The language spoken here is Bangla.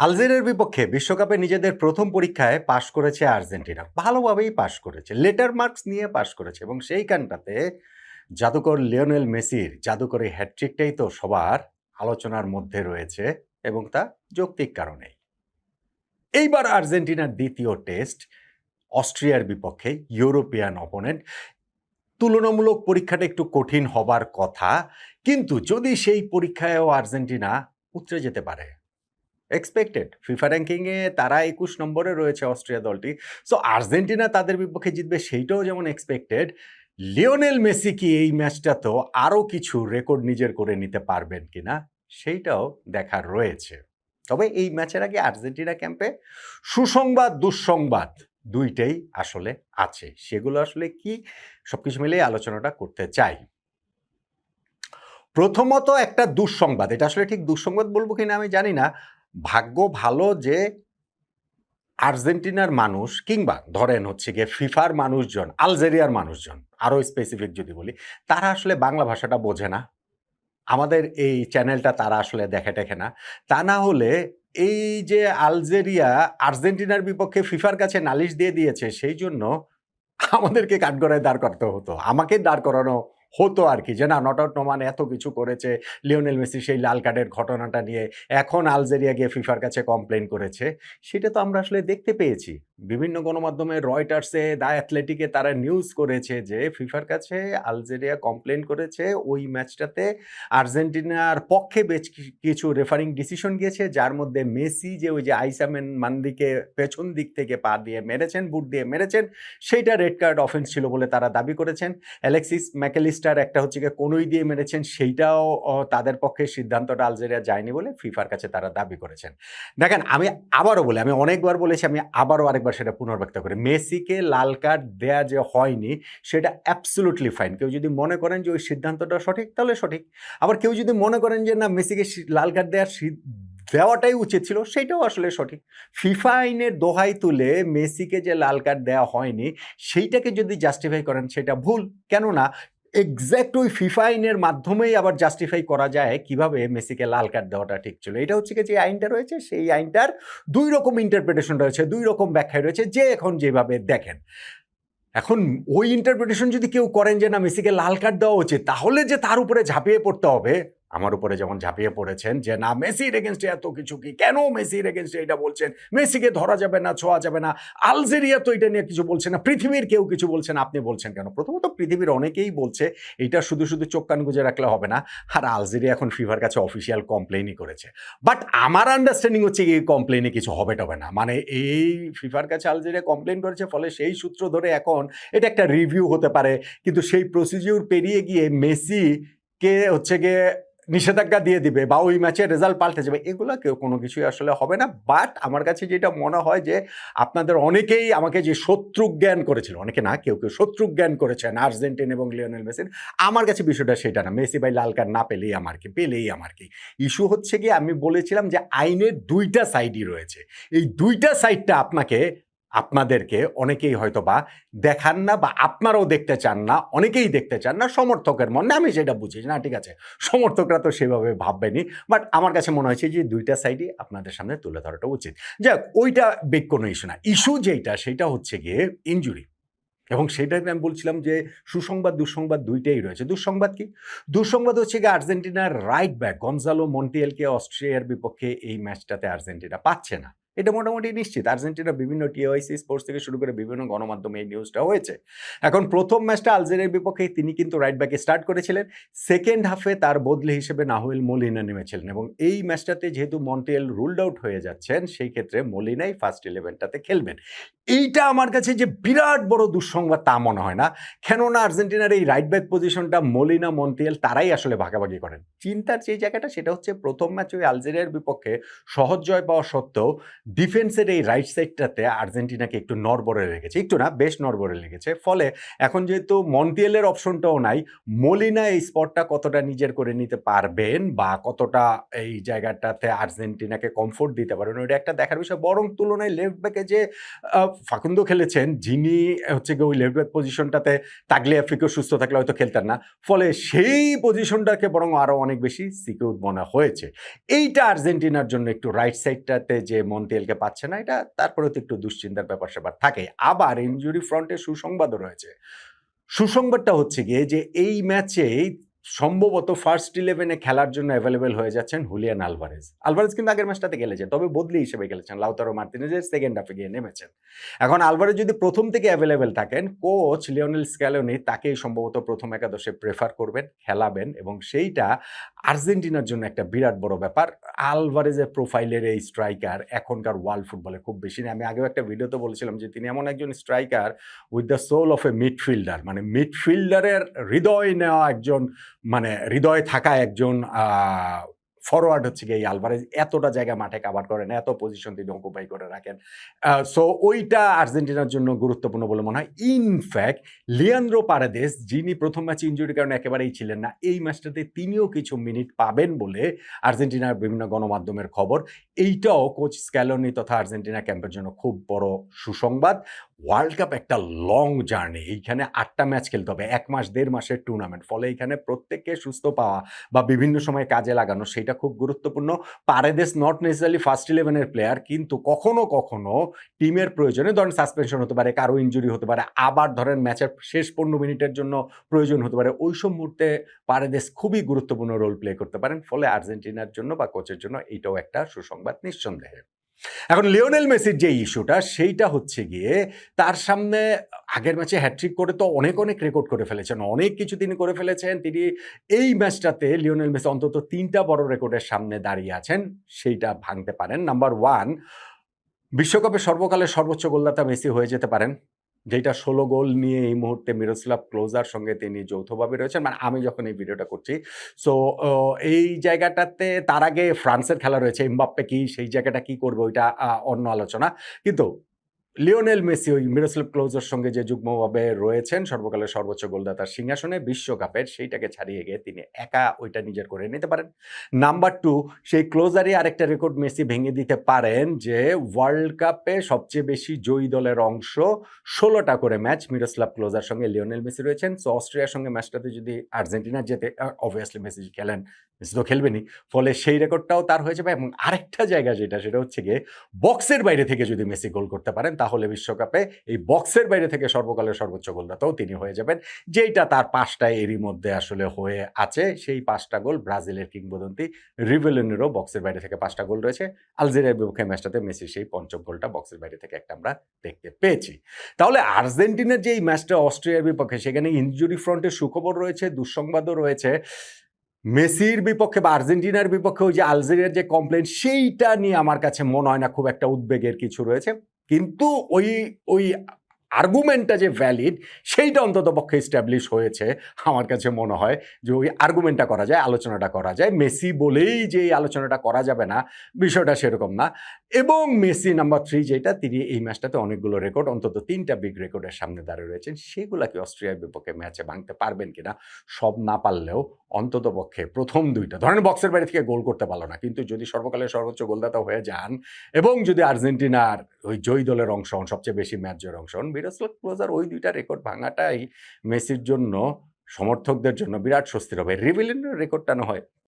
আলজেরিয়ার বিপক্ষে বিশ্বকাপে নিজেদের প্রথম পরীক্ষায় পাশ করেছে আর্জেন্টিনা। ভালোভাবেই পাশ করেছে। লেটার মার্কস নিয়ে পাশ করেছে এবং সেইখানটাতে জাদুকর লিওনেল মেসির জাদুকরী হ্যাটট্রিকটাই তো সবার আলোচনার মধ্যে রয়েছে এবং তা যৌক্তিক কারণেই। এইবার আর্জেন্টিনার দ্বিতীয় টেস্ট অস্ট্রিয়ার বিপক্ষে, ইউরোপিয়ান অপোনেন্ট। তুলনামূলক পরীক্ষাটা একটু কঠিন হবার কথা, কিন্তু যদি সেই পরীক্ষায়ও আর্জেন্টিনা উতরে যেতে পারে, এক্সপেক্টেড ফিফা র্যাঙ্কিংয়ে তারা ২১ নম্বরে রয়েছে অস্ট্রিয়া দলটি। সো আর্জেন্টিনা তাদের বিপক্ষে জিতবে সেইটাও যেমন এক্সপেক্টেড। লিওনেল মেসি কি এই ম্যাচটাতেও আরও কিছু রেকর্ড নিজের করে নিতে পারবেন কিনা সেইটাও দেখার রয়েছে। তবে এই ম্যাচের আগে আর্জেন্টিনা ক্যাম্পে সুসংবাদ দুঃসংবাদ দুইটাই আসলে আছে। সেগুলো আসলে কি, সবকিছু মিলিয়ে আলোচনাটা করতে চাই। প্রথমত একটা দুঃসংবাদ, এটা আসলে ঠিক দুঃসংবাদ বলবো কিনা আমি জানি না। ভাগ্য ভালো যে আর্জেন্টিনার মানুষ, কিংবা ধরেন হচ্ছে গিয়ে ফিফার মানুষজন, আলজেরিয়ার মানুষজন আরও স্পেসিফিক যদি বলি, তারা আসলে বাংলা ভাষাটা বোঝে না। আমাদের এই চ্যানেলটা তারা আসলে দেখে টেখে না। তা না হলে এই যে আলজেরিয়া আর্জেন্টিনার বিপক্ষে ফিফার কাছে নালিশ দিয়ে দিয়েছে, সেই জন্য আমাদেরকে কাঠগড়ায় দাঁড় করতে হতো, আমাকে দাঁড় করানো হতো আর কি, যে না, নট আউট নোমান এত কিছু করেছে, লিওনেল মেসি সেই লাল কার্ডের ঘটনাটা নিয়ে এখন আলজেরিয়া গিয়ে ফিফার কাছে কমপ্লেন করেছে। সেটা তো আমরা আসলে দেখতে পেয়েছি বিভিন্ন গণমাধ্যমে, রয়টার্সে, দ্য অ্যাথলেটিকে তারা নিউজ করেছে যে ফিফার কাছে আলজেরিয়া কমপ্লেন করেছে। ওই ম্যাচটাতে আর্জেন্টিনার পক্ষে বেশ কিছু রেফারিং ডিসিশন গিয়েছে, যার মধ্যে মেসি যে ওই যে আইসামেন মান্দিকে পেছন দিক থেকে পা দিয়ে মেরেছেন, বুট দিয়ে মেরেছেন, সেইটা রেড কার্ড অফেন্স ছিল বলে তারা দাবি করেছেন। অ্যালেক্সিস ম্যাকেলিস্টার একটা হচ্ছে গিয়ে কনুই দিয়ে মেরেছেন, সেইটাও তাদের পক্ষে সিদ্ধান্তটা আলজেরিয়া যায়নি বলে ফিফার কাছে তারা দাবি করেছেন। দেখেন, আমি আবারও বলি, আমি অনেকবার বলেছি, আমি আবারও আরেকবার সেটা পুনর্ব্যক্ত করি, মেসিকে লাল কার্ড দেয়া যে হয়নি সেটা অ্যাবসলুটলি ফাইন। কেউ যদি মনে করেন যে ওই সিদ্ধান্তটা সঠিক, তাহলে সঠিক। আবার কেউ যদি মনে করেন যে না, মেসিকে লাল কার্ড দেওয়াটাই উচিত ছিল, সেটাও আসলে সঠিক। ফিফা আইনের দোহাই তুলে মেসিকে যে লাল কার্ড দেওয়া হয়নি সেইটাকে যদি জাস্টিফাই করেন, সেটা ভুল। কেননা এক্স্যাক্ট ওই ফিফা আইনের মাধ্যমেই আবার জাস্টিফাই করা যায় কিভাবে মেসিকে লাল কার্ড দেওয়াটা ঠিক ছিল। এটা হচ্ছে কি, যে আইনটা রয়েছে সেই আইনটার দুই রকম ইন্টারপ্রিটেশন রয়েছে, দুই রকম ব্যাখ্যায় রয়েছে, যে এখন যেভাবে দেখেন। এখন ওই ইন্টারপ্রিটেশন যদি কেউ করেন যে না, মেসিকে লাল কার্ড দেওয়া উচিত, তাহলে যে তার উপরে ঝাঁপিয়ে পড়তে হবে, আমার উপরে যেমন ঝাঁপিয়ে পড়েছেন যে না, মেসির এগেনস্টে এত কিছু কি, কেন মেসির এগেনস্টে এটা বলছেন, মেসিকে ধরা যাবে না, ছোঁয়া যাবে না, আলজেরিয়া তো এটা নিয়ে কিছু বলছে না, পৃথিবীর কেউ কিছু বলছে না, আপনি বলছেন কেন? প্রথমত পৃথিবীর অনেকেই বলছে, এটা শুধু শুধু চোখ কান গুজে রাখলে হবে না। আর আলজেরিয়া এখন ফিফার কাছে অফিসিয়াল কমপ্লেনই করেছে। বাট আমার আন্ডারস্ট্যান্ডিং হচ্ছে এই কমপ্লেনে কিছু হবে টবে না, মানে এই ফিফার কাছে আলজেরিয়া কমপ্লেন করেছে, ফলে সেই সূত্র ধরে এখন এটা একটা রিভিউ হতে পারে। কিন্তু সেই প্রসিডিউর পেরিয়ে গিয়ে মেসি কে হচ্ছে গিয়ে নিষেধাজ্ঞা দিয়ে দিবে বা ওই ম্যাচের রেজাল্ট পাল্টে যাবে, এগুলো কেউ কোনো কিছুই আসলে হবে না। বাট আমার কাছে যেটা মনে হয় যে আপনাদের অনেকেই আমাকে যে শত্রু জ্ঞান করেছিল, অনেকে না, কেউ কেউ শত্রু জ্ঞান করেছেন আর্জেন্টিনা এবং লিওনেল মেসির, আমার কাছে বিষয়টা সেটা না। মেসি ভাই লাল কার্ড না পেলেই আমার কি, পেলেই আমার কি। ইস্যু হচ্ছে গিয়ে, আমি বলেছিলাম যে আইনের দুইটা সাইডই রয়েছে। এই দুইটা সাইডটা আপনাদেরকে অনেকেই হয়তো বা দেখান না, বা আপনারাও দেখতে চান না, অনেকেই দেখতে চান না, সমর্থকের মনে, আমি সেটা বুঝি না, ঠিক আছে, সমর্থকরা তো সেভাবে ভাববেনি। বাট আমার কাছে মনে হয়েছে যে দুইটা সাইডই আপনাদের সামনে তুলে ধরাটা উচিত। যাক, ওইটা বেগ কোনো ইস্যু না। ইস্যু যেটা, সেটা হচ্ছে গিয়ে ইনজুরি। এবং সেটাই আমি বলছিলাম যে সুসংবাদ দুঃসংবাদ দুইটাই রয়েছে। দুঃসংবাদ কি? দুঃসংবাদ হচ্ছে গিয়ে আর্জেন্টিনার রাইট ব্যাক গনজালো মন্টিয়েলকে অস্ট্রিয়ার বিপক্ষে এই ম্যাচটাতে আর্জেন্টিনা পাচ্ছে না। এটা মোটামুটি নিশ্চিত। আর্জেন্টিনা বিভিন্ন টিওআইসি স্পোর্টস থেকে শুরু করে বিভিন্ন গণমাধ্যমে এই নিউজটা হয়েছে। এখন প্রথম ম্যাচটা আলজেরিয়ার বিপক্ষে তিনি কিন্তু রাইট ব্যাকে স্টার্ট করেছিলেন। সেকেন্ড হাফে তার বদলি হিসেবে নাহুয়েল মোলিনা নেমেছিলেন এবং এই ম্যাচটাতে যেহেতু মন্টিয়েল রুলড আউট হয়ে যাচ্ছেন, সেই ক্ষেত্রে মোলিনাই ফার্স্ট 11টাতে খেলবেন। এইটা আমার কাছে যে বিরাট বড় দুঃসংবাদ তা মনে হয় না। কেননা আর্জেন্টিনার এই রাইট ব্যাক পজিশনটা মোলিনা, মন্টিয়েল তারাই আসলে ভাগাভাগি করেন। চিন্তার যে জায়গাটা, সেটা হচ্ছে প্রথম ম্যাচ ওই আলজেরিয়ার বিপক্ষে সহজ জয় পাওয়া সত্ত্বেও ডিফেন্সের এই রাইট সাইডটাতে আর্জেন্টিনাকে একটু নড়বড়ে লেগেছে। একটু না, বেশ নড়বড়ে লেগেছে। ফলে এখন যেহেতু মন্টিয়েলের অপশনটাও নাই, মলিনা এই স্পটটা কতটা নিজের করে নিতে পারবেন বা কতটা এই জায়গাটাতে আর্জেন্টিনাকে কমফোর্ট দিতে পারবেন, ওইটা একটা দেখার বিষয়। বরং তুলনায় লেফট ব্যাকে যে ফাকুন্দো খেলেছেন, যিনি হচ্ছে গিয়ে ওই লেফট ব্যাক পজিশনটাতে তাগলিয়াফিকো সুস্থ থাকলে হয়তো খেলতেন না। ফলে সেই পজিশনটাকে বরং আরও অনেক বেশি সিকিউর মনে হয়েছে। এইটা আর্জেন্টিনার জন্য একটু রাইট সাইডটাতে যে মন্টিয়েলকে পাচ্ছে না, এটা তারপরেও তো একটু দুশ্চিন্তার ব্যাপার-স্যাপার থাকে। আবার ইনজুরি ফ্রন্টে সুসংবাদও রয়েছে। সুসংবাদটা হচ্ছে গিয়ে যে এই ম্যাচেই সম্ভবত ফার্স্ট 11 এ খেলার জন্য এভেইলেবল হয়ে যাচ্ছেন হুলিয়ান আলভারেজ। আলভারেজ কিন্তু আগের ম্যাচটাতে খেলেছেন, তবে বদলি হিসেবে খেলেছেন। লাউতারো মার্তিনেজের সেকেন্ড হাফে গিয়ে নেমেছেন। এখন আলভারেজ যদি প্রথম থেকে এভেইলেবল থাকেন, কোচ লিওনেল স্ক্যালোনি তাকেই সম্ভবত প্রথম একাদশে প্রেফার করবেন, খেলাবেন এবং সেইটা আর্জেন্টিনার জন্য একটা বিরাট বড় ব্যাপার। আলভারেজের প্রোফাইলের এই স্ট্রাইকার এখনকার ওয়ার্ল্ড ফুটবলে খুব বেশি নেই। আমি আগেও একটা ভিডিওতে বলেছিলাম যে তিনি এমন একজন striker with the soul of a midfielder, মানে মিডফিল্ডারের হৃদয় নেওয়া একজন, মানে হৃদয়ে থাকা একজন ফরওয়ার্ড হচ্ছে গিয়ে এই আলভারেজ। এতটা জায়গা মাঠে কাভার করেন, এত পজিশন তিনি অকুপাই করে রাখেন। সো ওইটা আর্জেন্টিনার জন্য গুরুত্বপূর্ণ বলে মনে হয়। ইনফ্যাক্ট লিয়ান্দ্রো পারেদেস, যিনি প্রথম ম্যাচে ইনজুরির কারণে একেবারেই ছিলেন না, এই ম্যাচটাতে তিনিও কিছু মিনিট পাবেন বলে আর্জেন্টিনার বিভিন্ন গণমাধ্যমের খবর। এইটাও কোচ স্ক্যালোনি তথা আর্জেন্টিনা ক্যাম্পের জন্য খুব বড় সুসংবাদ। ওয়ার্ল্ড কাপ একটা লং জার্নি। এইখানে ৮টা ম্যাচ খেলতে হবে, ১ মাস ১.৫ মাসের টুর্নামেন্ট। ফলে এইখানে প্রত্যেককে সুস্থ পাওয়া বা বিভিন্ন সময় কাজে লাগানো সেটা খুব গুরুত্বপূর্ণ। পারেদেস নট নেসেসারিলি ফার্স্ট 11 এর প্লেয়ার, কিন্তু কখনো কখনো টিমের প্রয়োজনে, ধরেন সাসপেনশন হতে পারে, কারো ইনজুরি হতে পারে, আবার ধরেন ম্যাচের শেষ ১৫ মিনিটের জন্য প্রয়োজন হতে পারে, ওইসব মুহূর্তে পারেদেস খুবই গুরুত্বপূর্ণ রোল প্লে করতে পারেন। ফলে আর্জেন্টিনার জন্য বা কোচের জন্য এইটাও একটা সুসংবাদ নিঃসন্দেহে। এখন লিওনেল মেসির যে ইস্যুটা, সেইটা হচ্ছে গিয়ে তার সামনে আগের ম্যাচে হ্যাটট্রিক করে তো অনেক রেকর্ড করে ফেলেছেন। অনেক কিছু তিনি করে ফেলেছেন। তিনি এই ম্যাচটাতে লিওনেল মেসি অন্তত ৩টা বড় রেকর্ডের সামনে দাঁড়িয়ে আছেন। সেইটা ভাঙতে পারেন। নাম্বার 1, বিশ্বকাপে সর্বকালের সর্বোচ্চ গোলদাতা মেসি হয়ে যেতে পারেন। যেটা ১৬ গোল নিয়ে এই মুহূর্তে মিরোস্লাভ ক্লোজার সঙ্গে তিনি যৌথভাবে রয়েছেন। মানে আমি যখন এই ভিডিওটা করছি। সো এই জায়গাটাতে তার আগে ফ্রান্সের খেলা রয়েছে। এমবাপ্পে কি সেই জায়গাটা কি করবে, ওইটা অন্য আলোচনা। কিন্তু লিওনেল মেসি ওই মিরোস্লাভ ক্লোজার সঙ্গে যে যুগ্মভাবে রয়েছেন সর্বকালের সর্বোচ্চ গোলদাতার সিংহাসনে বিশ্বকাপের, সেইটাকে ছাড়িয়ে গিয়ে তিনি একা ওইটা নিজের করে নিতে পারেন। নাম্বার 2, সেই ক্লোজারই আরেকটা রেকর্ড মেসি ভেঙে দিতে পারেন যে ওয়ার্ল্ড কাপে সবচেয়ে বেশি জয়ী দলের অংশ ১৬টা করে ম্যাচ মিরোস্লাভ ক্লোজার সঙ্গে লিওনেল মেসি রয়েছেন। সো অস্ট্রিয়ার সঙ্গে ম্যাচটাতে যদি আর্জেন্টিনা জেতে, অবভিয়াসলি মেসি খেলেন, মেসি তো খেলবেনই। ফলে সেই রেকর্ডটাও তার হয়ে যাবে। এবং আরেকটা জায়গা যেটা, সেটা হচ্ছে গিয়ে বক্সের বাইরে থেকে যদি মেসি গোল করতে পারেন, তাহলে বিশ্বকাপে এই বক্সের বাইরে থেকে সর্বকালের সর্বোচ্চ গোলদাতাও তিনি হয়ে যাবেন। যেইটা তার ৫টা এরই মধ্যে আসলে হয়ে আছে। সেই ৫টা গোল ব্রাজিলের কিংবদন্তি রিভেলিনোরও বক্সের বাইরে থেকে ৫টা গোল রয়েছে। আলজেরিয়ার বিপক্ষে ম্যাচটাতে মেসির সেই পঞ্চম গোলটা বক্সের বাইরে থেকে একটা আমরা দেখতে পেয়েছি। তাহলে আর্জেন্টিনার যে এই ম্যাচটা অস্ট্রিয়ার বিপক্ষে, সেখানে ইনজুরি ফ্রন্টে সুখবর রয়েছে, দুঃসংবাদও রয়েছে। মেসির বিপক্ষে বা আর্জেন্টিনার বিপক্ষে ওই যে আলজেরিয়ার যে কমপ্লেইন, সেইটা নিয়ে আমার কাছে মনে হয় না খুব একটা উদ্বেগের কিছু রয়েছে। কিন্তু ওই আর্গুমেন্টটা যে ভ্যালিড, সেইটা অন্ততপক্ষে এস্টাবলিশ হয়েছে। আমার কাছে মনে হয় যে ওই আর্গুমেন্টটা করা যায়, আলোচনাটা করা যায়। মেসি বলেই যে এই আলোচনাটা করা যাবে না, বিষয়টা সেরকম না। এবং মেসি নাম্বার 3 যেটা, তিনি এই ম্যাচটাতে অনেকগুলো রেকর্ড, অন্তত 3টা বিগ রেকর্ডের সামনে দাঁড়িয়ে রয়েছেন। সেগুলাকে অস্ট্রিয়ার বিপক্ষে ম্যাচে ভাঙতে পারবেন কিনা, সব না পারলেও অন্ততপক্ষে প্রথম 2টা, ধরেন বক্সের বাইরে থেকে গোল করতে পারল না, কিন্তু যদি সর্বকালের সর্বোচ্চ গোলদাতা হয়ে যান এবং যদি আর্জেন্টিনার ওই জয়ী দলের অংশ হন, সবচেয়ে বেশি ম্যাচ জয়ের অংশ হন, মিরোস্লাভ ক্লোজার ওই 2টা রেকর্ড ভাঙাটাই মেসির জন্য, সমর্থকদের জন্য বিরাট স্বস্তির হবে। রিভেলিনোর রেকর্ডটা না হয়